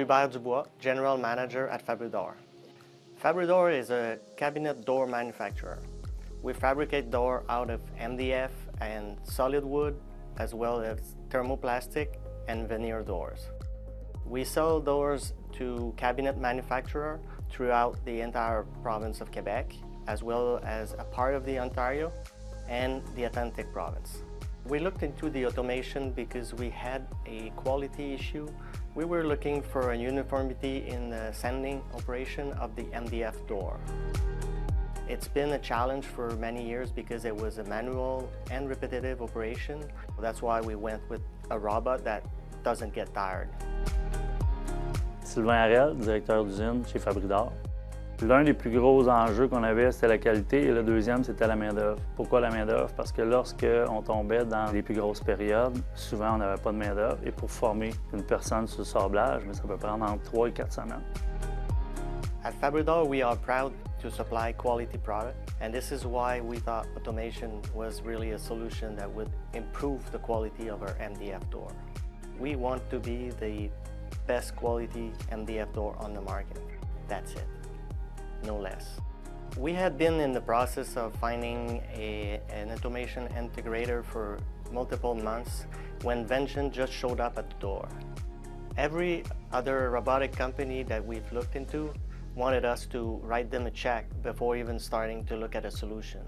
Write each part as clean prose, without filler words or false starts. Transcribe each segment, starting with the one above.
Gilbert Dubois, General Manager at Fabridor. Fabridor is a cabinet door manufacturer. We fabricate door out of MDF and solid wood, as well as thermoplastic and veneer doors. We sell doors to cabinet manufacturers throughout the entire province of Quebec, as well as a part of the Ontario and the Atlantic province. We looked into the automation because we had a quality issue. We were looking for a uniformity in the sanding operation of the MDF door. It's been a challenge for many years because it was a manual and repetitive operation. That's why we went with a robot that doesn't get tired. Sylvain Harel, directeur d'usine chez Fabridor. L'un des plus gros enjeux qu'on avait, c'était la qualité, et le deuxième, c'était la main-d'œuvre. Pourquoi la main-d'œuvre? Parce que lorsqu'on tombait dans les plus grosses périodes, souvent on n'avait pas de main-d'œuvre, et pour former une personne sur le sablage, ça peut prendre entre 3 et 4 semaines. At Fabridor, we are proud to supply quality product, and this is why we thought automation was really a solution that would improve the quality of our MDF door. We want to be the best quality MDF door on the market. That's it. No less. We had been in the process of finding an automation integrator for multiple months when Vention just showed up at the door. Every other robotic company that we've looked into wanted us to write them a check before even starting to look at a solution,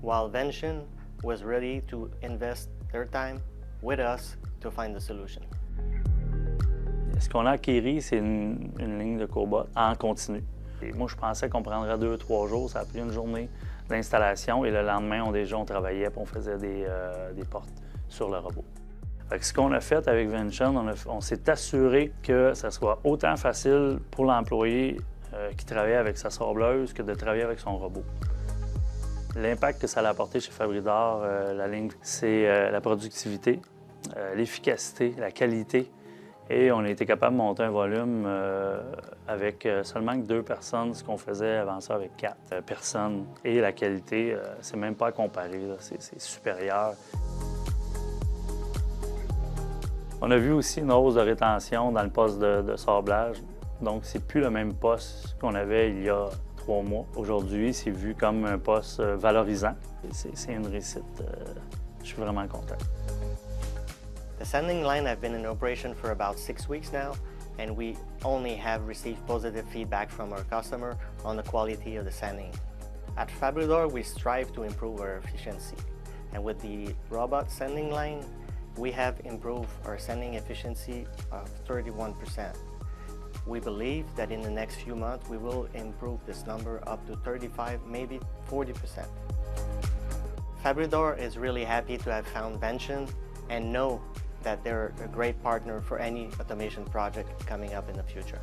while Vention was ready to invest their time with us to find the solution. Ce qu'on a acquis, c'est une ligne de cobots en continu. Et moi, je pensais qu'on prendrait 2-3 jours. Ça a pris une journée d'installation et le lendemain, on travaillait et on faisait des portes sur le robot. Fait que ce qu'on a fait avec Vention, on s'est assuré que ça soit autant facile pour l'employé qui travaille avec sa sableuse que de travailler avec son robot. L'impact que ça a apporté chez Fabridor, la ligne, c'est la productivité, l'efficacité, la qualité. Et on a été capable de monter un volume avec seulement 2 personnes, ce qu'on faisait avant ça avec 4 personnes. Et la qualité, c'est même pas à comparer, c'est supérieur. On a vu aussi une hausse de rétention dans le poste de sablage. Donc, c'est plus le même poste qu'on avait il y a 3 mois. Aujourd'hui, c'est vu comme un poste valorisant. C'est une réussite. Je suis vraiment content. The sanding line has been in operation for about 6 weeks now, and we only have received positive feedback from our customer on the quality of the sanding. At Fabridor, we strive to improve our efficiency, and with the robot sanding line, we have improved our sanding efficiency of 31%. We believe that in the next few months, we will improve this number up to 35, maybe 40%. Fabridor is really happy to have found Vention and know that they're a great partner for any automation project coming up in the future.